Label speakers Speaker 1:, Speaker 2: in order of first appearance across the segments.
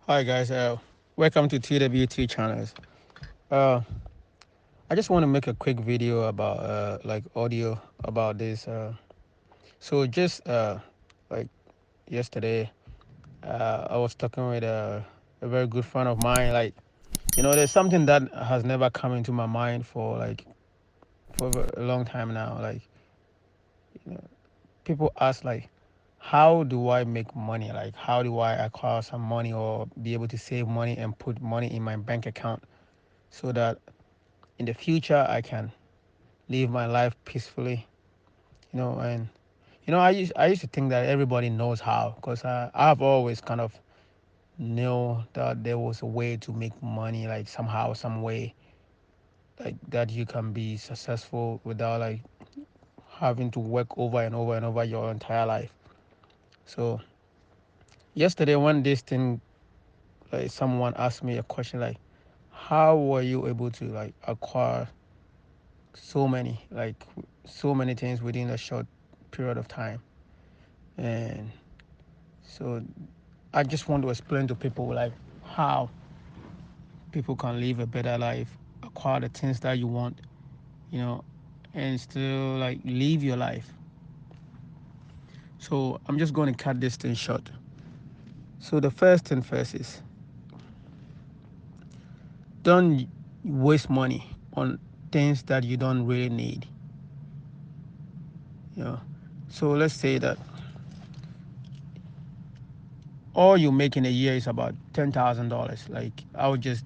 Speaker 1: Hi guys, welcome to TWT channels. Uh, I just want to make a quick video about like audio about this. So just like yesterday, I was talking with a very good friend of mine. Like there's something that has never come into my mind for a long time now. Like people ask like, how do I make money? Like how do I acquire some money or be able to save money and put money in my bank account so that in the future I can live my life peacefully, and I used to think that everybody knows how, because I've always kind of knew that there was a way to make money, like somehow, some way, like that you can be successful without like having to work over and over and over your entire life. So yesterday, when this thing, like someone asked me a question like, how were you able to like acquire so many things within a short period of time? And so I just want to explain to people like how people can live a better life, acquire the things that you want, you know, and still like live your life. So I'm just going to cut this thing short. So the first thing first is, don't waste money on things that you don't really need. You know, so let's say that all you make in a year is about $10,000. Like I just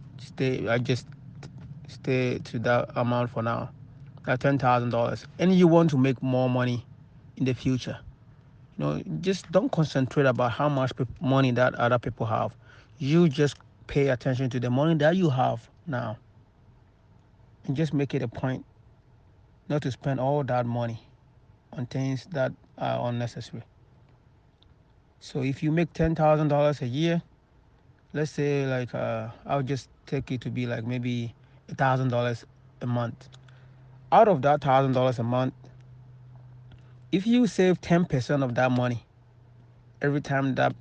Speaker 1: stay to that amount for now, that $10,000, and you want to make more money in the future. Just don't concentrate about how much money that other people have. You just pay attention to the money that you have now, and just make it a point not to spend all that money on things that are unnecessary. So if you make $10,000 a year, let's say like I'll just take it to be like maybe $1,000 a month. Out of that $1,000 a month, if you save 10% of that money every time that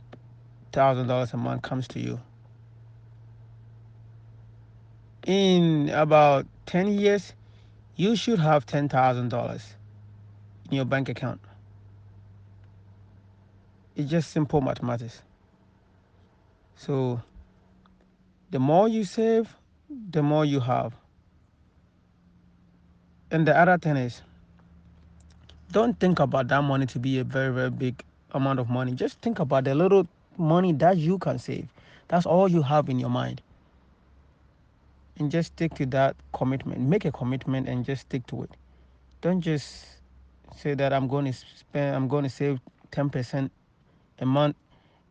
Speaker 1: $1,000 a month comes to you, in about 10 years, you should have $10,000 in your bank account. It's just simple mathematics. So the more you save, the more you have. And the other thing is, don't think about that money to be a very, very big amount of money. Just think about the little money that you can save. That's all you have in your mind. And just stick to that commitment. Make a commitment and just stick to it. Don't just say that I'm going to save 10% a month,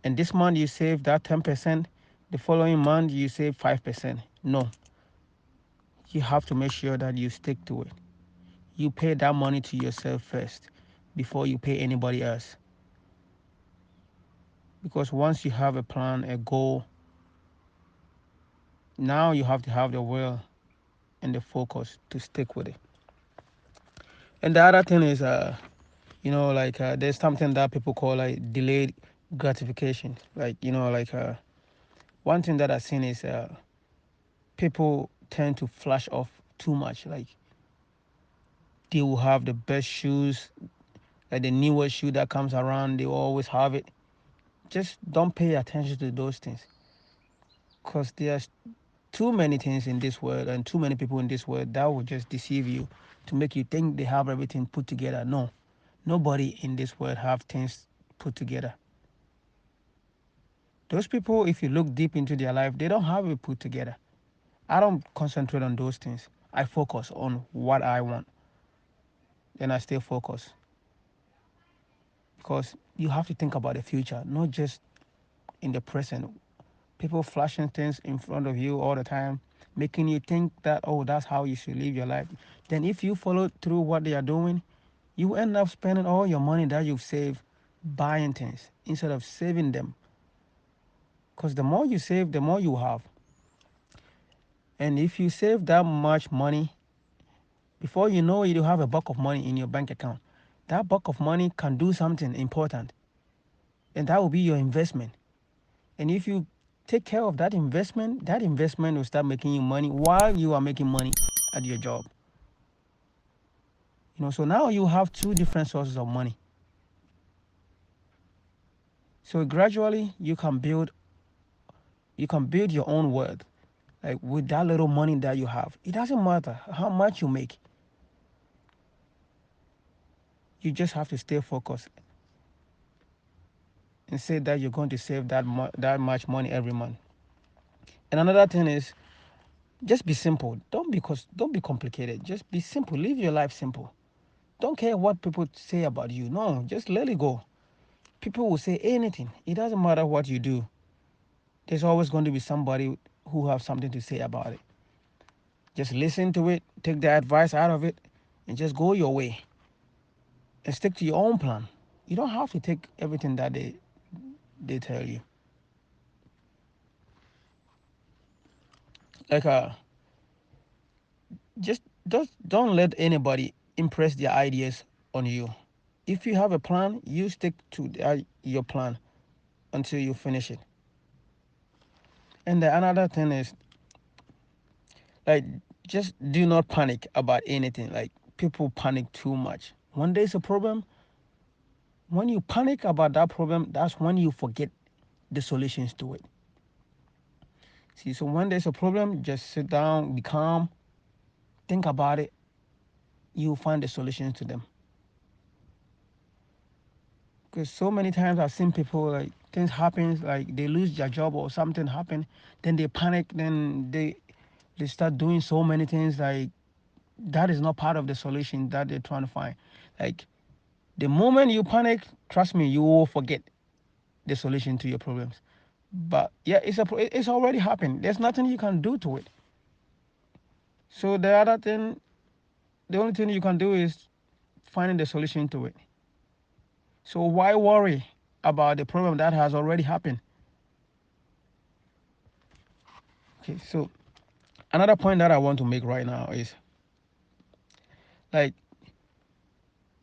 Speaker 1: and this month you save that 10%, the following month you save 5%. No, you have to make sure that you stick to it. You pay that money to yourself first before you pay anybody else. Because once you have a plan, a goal, now you have to have the will and the focus to stick with it. And the other thing is, there's something that people call like delayed gratification. One thing that I've seen is people tend to flash off too much. Like they will have the best shoes, like the newest shoe that comes around, they will always have it. Just don't pay attention to those things, because there's too many things in this world and too many people in this world that will just deceive you to make you think they have everything put together. No, nobody in this world have things put together. Those people, if you look deep into their life, they don't have it put together. I don't concentrate on those things. I focus on what I want. Then I stay focused, because you have to think about the future, not just in the present. People flashing things in front of you all the time, making you think that, oh, that's how you should live your life. Then if you follow through what they are doing, you end up spending all your money that you've saved buying things instead of saving them. Because the more you save, the more you have. And if you save that much money, before you know it, you have a buck of money in your bank account. That buck of money can do something important, and that will be your investment. And if you take care of that investment. That investment will start making you money while you are making money at your job. So now you have two different sources of money. So gradually you can build your own worth. Like with that little money that you have, it doesn't matter how much you make. You just have to stay focused and say that you're going to save that much money every month. And another thing is, just be simple. Don't be complicated. Just be simple. Live your life simple. Don't care what people say about you. No, just let it go. People will say anything. It doesn't matter what you do. There's always going to be somebody who have something to say about it. Just listen to it, take the advice out of it, and just go your way and stick to your own plan. You don't have to take everything that they tell you. Like just don't let anybody impress their ideas on you. If you have a plan, you stick to your plan until you finish it. And the another thing is, like, just do not panic about anything. Like, people panic too much. When there's a problem, when you panic about that problem, that's when you forget the solutions to it. See, so when there's a problem, just sit down, be calm, think about it. You'll find the solutions to them. Because so many times I've seen people, like, things happen, like they lose their job or something happen, then they panic, then they start doing so many things, like that is not part of the solution that they're trying to find. Like, the moment you panic, trust me, you will forget the solution to your problems. But yeah, it's already happened. There's nothing you can do to it. So the only thing you can do is finding the solution to it. So why worry about the problem that has already happened? Okay, so another point that I want to make right now is, like,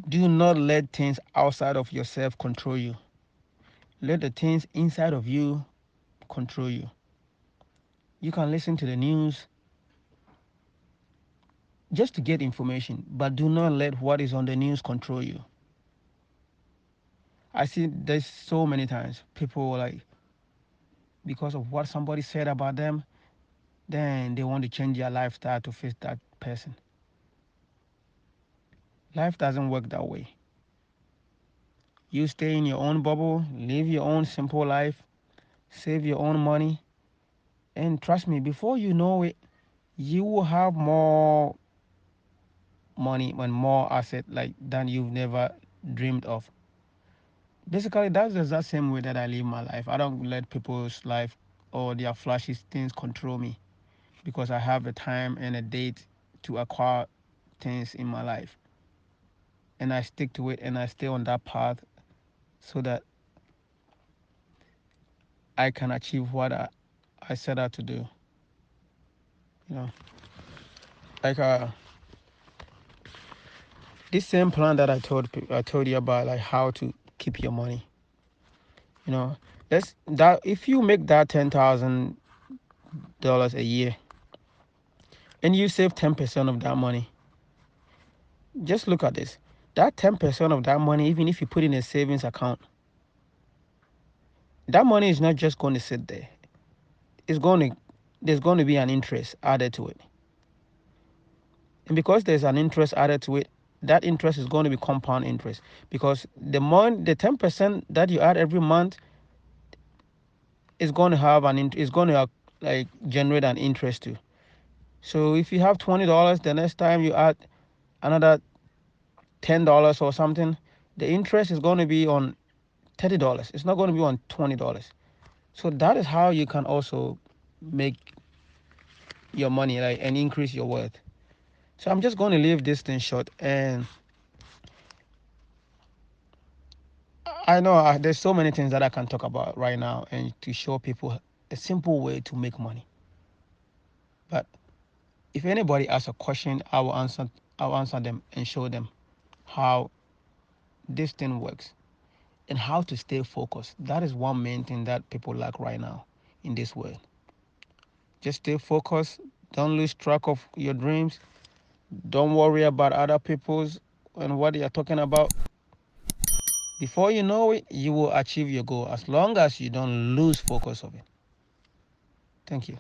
Speaker 1: do not let things outside of yourself control you. Let the things inside of you control you. You can listen to the news just to get information, but do not let what is on the news control you. I see there's so many times people, like, because of what somebody said about them, then they want to change their lifestyle to fit that person. Life doesn't work that way. You stay in your own bubble, live your own simple life, save your own money, and trust me, before you know it, you will have more money and more asset, like, than you've never dreamed of. Basically, that's the exact same way that I live my life. I don't let people's life or their flashy things control me, because I have a time and a date to acquire things in my life. And I stick to it and I stay on that path so that I can achieve what I set out to do. You know, like this same plan that I told you about, like how to keep your money. You know, let's that if you make that $10,000 a year and you save 10% of that money, just look at this. That 10% of that money, even if you put in a savings account, that money is not just going to sit there. It's going to There's going to be an interest added to it. And because there's an interest added to it, that interest is going to be compound interest, because the 10% that you add every month is going to have is going to like generate an interest too. So if you have $20, the next time you add another $10 or something, the interest is going to be on $30. It's not going to be on $20. So that is how you can also make your money, like, and increase your worth. So I'm just going to leave this thing short, and I know there's so many things that I can talk about right now and to show people a simple way to make money. But if anybody asks a question, I'll answer them and show them how this thing works and how to stay focused. That is one main thing that people lack right now. in this world. Just stay focused. Don't lose track of your dreams. Don't worry about other people's and what they are talking about. Before you know it, you will achieve your goal as long as you don't lose focus of it. Thank you.